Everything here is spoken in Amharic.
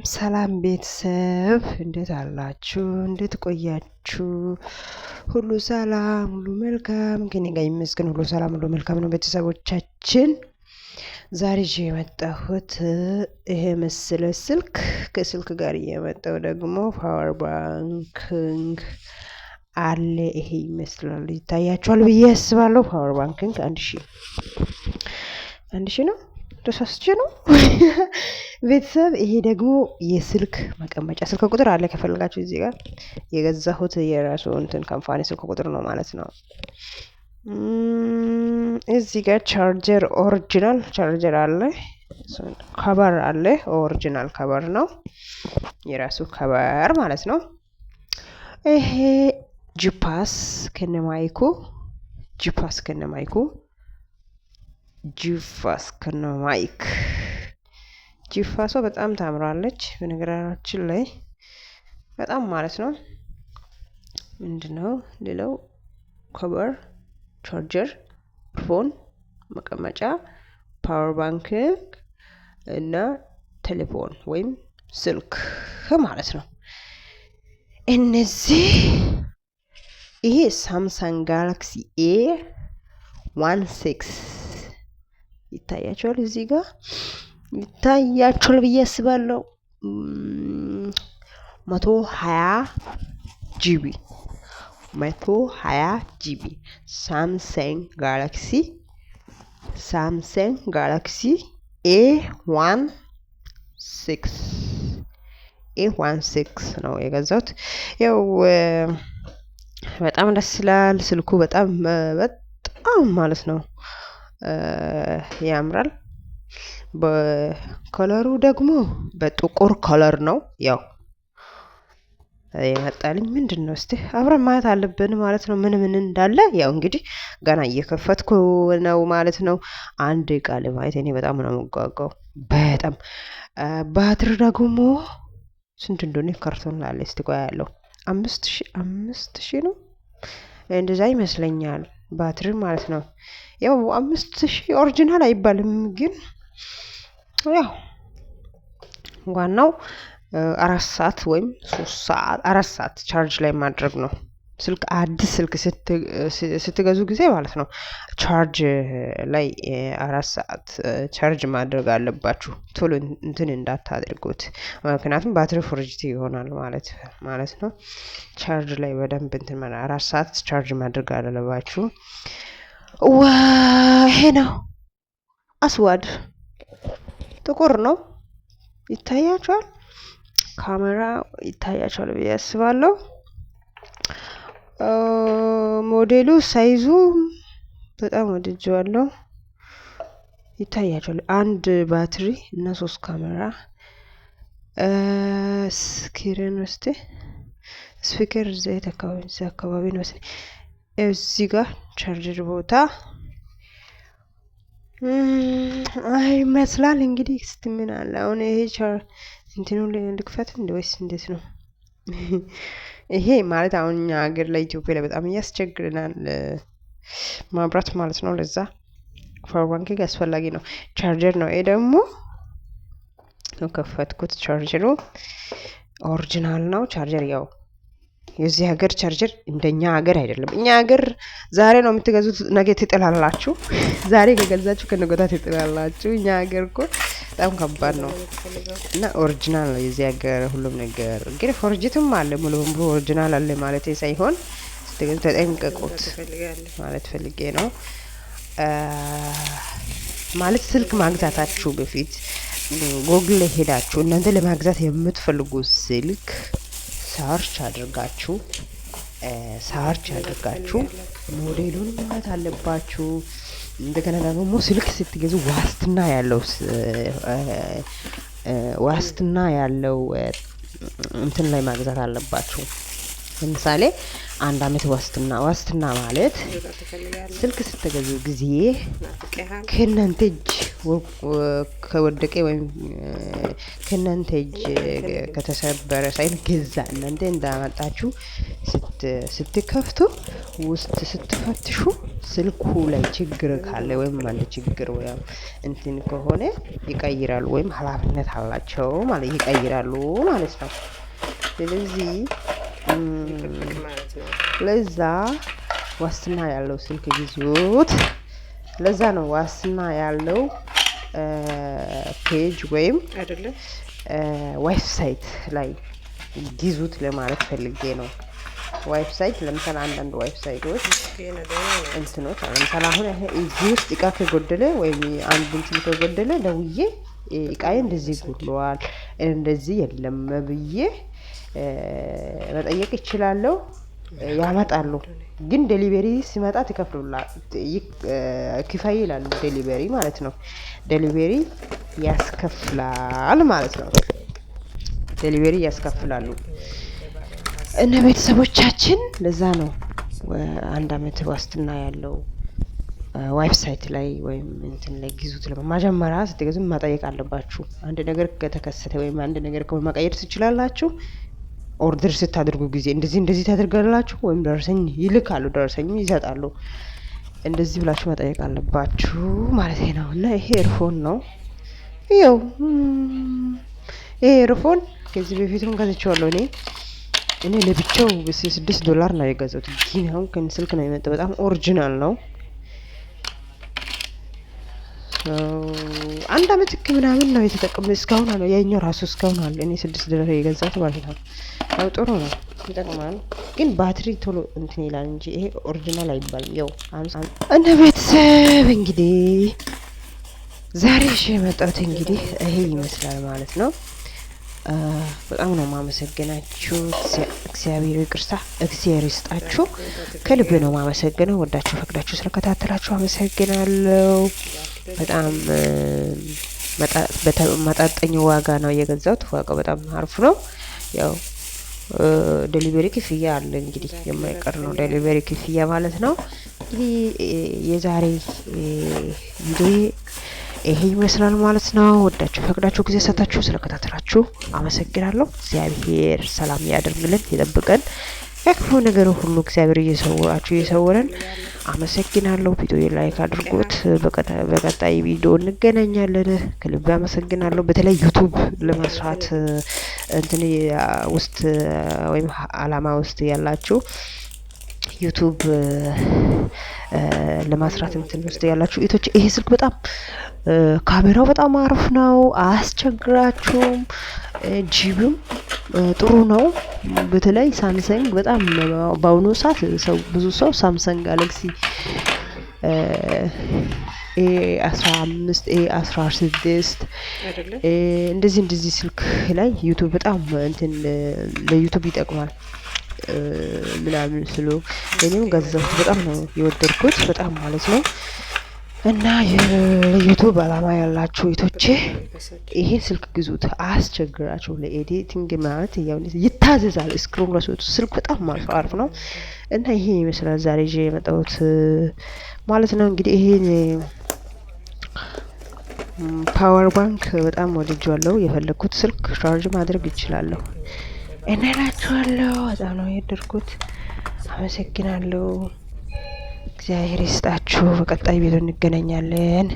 ሰላም ቤተሰብ እንዴት አላችሁ? እንዴት ቆያችሁ? ሁሉ ሰላም፣ ሁሉ መልካም ከኔ ጋር ይመስገን። ሁሉ ሰላም፣ ሁሉ መልካም ነው ቤተሰቦቻችን። ዛሬ ይዤ የመጣሁት ይሄ መሰለ ስልክ፣ ከስልክ ጋር የመጣው ደግሞ ፓወር ባንኪንግ አለ። ይሄ ይመስላል፣ ይታያችኋል ብዬ አስባለሁ። ፓወር ባንኪንግ 1000 ነው። ተሳስቼ ነው ቤተሰብ። ይሄ ደግሞ የስልክ መቀመጫ ስልክ ቁጥር አለ ከፈለጋችሁ እዚህ ጋር የገዛሁት የራሱ እንትን ካምፓኒ ስልክ ቁጥር ነው ማለት ነው። እዚህ ጋር ቻርጀር ኦሪጂናል ቻርጀር አለ፣ ከበር አለ። ኦሪጂናል ከበር ነው የራሱ ከበር ማለት ነው። ይሄ ጂፓስ ከነማይኩ ጂፋስ ከነማይክ ጂፋሷ በጣም ታምራለች በነገራችን ላይ በጣም ማለት ነው። ምንድነው ሌላው ከበር፣ ቻርጀር፣ ፎን መቀመጫ፣ ፓወር ባንክ እና ቴሌፎን ወይም ስልክ ማለት ነው። እነዚህ ይሄ ሳምሰንግ ጋላክሲ A16 ይታያቸዋል፣ እዚህ ጋር ይታያቸዋል ብዬ አስባለሁ። 120 ጂቢ ሳምሰንግ ጋላክሲ A16 ነው የገዛሁት። ያው በጣም ደስ ይላል ስልኩ፣ በጣም ማለት ነው ያምራል። በከለሩ ደግሞ በጥቁር ከለር ነው ያው የመጣልኝ። ምንድነው እስቲ አብረን ማየት አለብን ማለት ነው ምን እንዳለ። ያው እንግዲህ ገና እየከፈትኩ ነው ማለት ነው። አንድ እቃ ለማየት እኔ በጣም ነው የምጓጓው በጣም። ባትሪ ደግሞ ስንት እንደሆነ ካርቶን ላይ እስቲ ቆይ ያለው 5000 ነው እንደዛ ይመስለኛል ባትሪ ማለት ነው። ያው 5000 ኦሪጂናል አይባልም ግን ያው ዋናው 4 ሰዓት ወይም 3 ሰዓት 4 ሰዓት ቻርጅ ላይ ማድረግ ነው። ስልክ አዲስ ስልክ ስትገዙ ጊዜ ማለት ነው ቻርጅ ላይ 4 ሰዓት ቻርጅ ማድረግ አለባችሁ። ቶሎ እንትን እንዳታደርጉት፣ ምክንያቱም ባትሪ ፎርጅቲ ይሆናል ማለት ነው። ቻርጅ ላይ በደንብ እንትን 4 ሰዓት ቻርጅ ማድረግ አለባችሁ። ይሄ ነው አስዋድ ጥቁር ነው ይታያችኋል። ካሜራ ይታያችኋል ብዬ አስባለሁ። ሞዴሉ ሳይዙ በጣም ወድጄዋለሁ። ይታያችኋል። አንድ ባትሪ እና 3 ካሜራ። ስክሪን ውስጥ ስፒከር ዘይት አካባቢ ነው። እዚህ ጋር ቻርጀር ቦታ ይመስላል እንግዲህ። እስቲ ምን አለ አሁን ይሄ እንትኑ ልክፈት ወይስ እንዴት ነው? ይሄ ማለት አሁን እኛ ሀገር ላይ ኢትዮጵያ ላይ በጣም ያስቸግረናል ማብራት ማለት ነው። ለዛ ፓወር ባንኪንግ አስፈላጊ ነው። ቻርጀር ነው ይሄ ደግሞ ከፈትኩት። ቻርጀሩ ኦሪጂናል ነው። ቻርጀር ያው የዚህ ሀገር ቻርጀር እንደኛ ሀገር አይደለም። እኛ ሀገር ዛሬ ነው የምትገዙት ነገ ትጥላላችሁ። ዛሬ ከገዛችሁ ከነገ ወዲያ ትጥላላችሁ። እኛ ሀገር እኮ በጣም ከባድ ነው እና ኦሪጂናል ነው የዚህ ሀገር ሁሉም ነገር። ግን ፎርጅትም አለ፣ ሙሉ በሙሉ ኦሪጂናል አለ ማለት ሳይሆን ስትገዙ ተጠንቀቁት ማለት ፈልጌ ነው። ማለት ስልክ ማግዛታችሁ በፊት ጎግል ላይ ሄዳችሁ እናንተ ለማግዛት የምትፈልጉ ስልክ ሳርች አድርጋችሁ ሞዴሉን ማለት አለባችሁ። እንደገና ደግሞ ስልክ ስትገዙ ዋስትና ያለው እንትን ላይ ማግዛት አለባችሁ። ለምሳሌ 1 አመት ዋስትና ማለት ስልክ ስትገዙ ጊዜ ከእናንተ እጅ ከወደቀ ወይም ከእናንተ እጅ ከተሰበረ ሳይገዛ እናንተ እንዳመጣችሁ ስትከፍቱ ውስጥ ስትፈትሹ ስልኩ ላይ ችግር ካለ ወይም አንድ ችግር ወይም እንትን ከሆነ ይቀይራሉ ወይም ኃላፊነት አላቸው ማለት ይቀይራሉ ማለት ነው። ስለዚህ ለዛ ዋስትና ያለው ስልክ ግዙት። ለዛ ነው ዋስትና ያለው ፔጅ ወይም ዌብሳይት ላይ ግዙት ለማለት ፈልጌ ነው። ዌብሳይት ለምሳሌ አንዳንድ ዌብሳይቶች እንትኖች ለምሳሌ አሁን እዚህ ውስጥ እቃ ከጎደለ ወይም አንድ እንትን ከጎደለ ደውዬ እቃዬ እንደዚህ ጎድሏል እንደዚህ የለም ብዬ መጠየቅ እችላለሁ። ያመጣሉ። ግን ዴሊቨሪ ሲመጣ ክፈይ ይላሉ። ዴሊቨሪ ማለት ነው። ዴሊቨሪ ያስከፍላል ማለት ነው። ዴሊቨሪ ያስከፍላሉ እና ቤተሰቦቻችን ለዛ ነው 1 አመት ዋስትና ያለው ዌብሳይት ላይ ወይም እንትን ላይ ግዙት። ለመጀመሪያ ስትገዙ መጠየቅ አለባችሁ። አንድ ነገር ከተከሰተ ወይም አንድ ነገር መቀየር ትችላላችሁ። ኦርደር ስታደርጉ ጊዜ እንደዚህ ታደርጋላችሁ ወይም ደረሰኝ ይልካሉ፣ ደረሰኝም ይሰጣሉ። እንደዚህ ብላችሁ መጠየቅ አለባችሁ ማለት ነው። እና ይሄ ኤርፎን ነው። ይኸው ይሄ ኤርፎን ከዚህ በፊትም ገዝቼዋለሁ እኔ ለብቻው $6 ነው የገዛሁት። ግን አሁን ከስልክ ነው የመጣው። በጣም ኦሪጂናል ነው። 1 አመት ምናምን ነው የተጠቀምኩት። እስካሁን ነው ያኛው ራሱ እስካሁን አለ። እኔ $6 የገዛሁት ማለት ነው። ያው ጥሩ ነው፣ ይጠቅማል። ግን ባትሪ ቶሎ እንትን ይላል እንጂ ይሄ ኦሪጂናል አይባልም። ያው እና ቤተሰብ እንግዲህ ዛሬ የመጣሁት እንግዲህ ይሄ ይመስላል ማለት ነው። በጣም ነው ማመሰግናችሁ። እግዚአብሔር ይቅርታ፣ እግዚአብሔር ይስጣችሁ። ከልብ ነው ማመሰግነው። ወዳችሁ ፈቅዳችሁ ስለከታተላችሁ አመሰግናለሁ። በጣም መጣጠኝ ዋጋ ነው የገዛሁት። ዋጋው በጣም አሪፍ ነው። ያው ዴሊቨሪ ክፍያ አለ እንግዲህ የማይቀር ነው ዴሊቨሪ ክፍያ ማለት ነው። እንግዲህ የዛሬ ቪዲዮ ይሄ ይመስላል ማለት ነው። ወዳችሁ ፈቅዳችሁ ጊዜ ሰጣችሁ ስለከታተላችሁ አመሰግናለሁ። እግዚአብሔር ሰላም ያደርግልን፣ ይጠብቀን፣ ከክፉ ነገር ሁሉ እግዚአብሔር እየሰወረን አመሰግናለሁ። ቪዲዮ ላይክ አድርጉት። በቀጣይ ቪዲዮ እንገናኛለን። ከልብ አመሰግናለሁ። በተለይ ዩቲዩብ ለመስራት እንትን ውስጥ ወይም አላማ ውስጥ ያላችሁ ዩቲዩብ ለማስራት እንትን ውስጥ ያላችሁ እህቶች ይሄ ስልክ በጣም ካሜራው በጣም አሪፍ ነው፣ አያስቸግራችሁም። ጂቢም ጥሩ ነው። በተለይ ሳምሰንግ በጣም በአሁኑ ሰዓት ብዙ ሰው ሳምሰንግ ጋላክሲ A15 A16 እንደዚህ ስልክ ላይ ዩቲዩብ በጣም እንትን ለዩቲዩብ ይጠቅማል ምናምን ስሉ እኔም ገዛሁት። በጣም ነው የወደድኩት፣ በጣም ማለት ነው። እና የዩቲዩብ አላማ ያላችሁ እህቶቼ ይሄ ስልክ ግዙት፣ አያስቸግራችሁ። ለኤዲቲንግ ማለት ይታዘዛል። ስክሪን ለሶቱ ስልክ በጣም አሪፍ ነው። እና ይሄ ይመስላል ዛሬ ይዤ የመጣሁት ማለት ነው። እንግዲህ ይሄን ፓወር ባንክ በጣም ወድጄዋለሁ። የፈለኩት ስልክ ቻርጅ ማድረግ ይችላለሁ እና እላችኋለሁ። በጣም ነው የወደድኩት። አመሰግናለሁ። እግዚአብሔር ይስጣችሁ። በቀጣይ ቪዲዮ እንገናኛለን።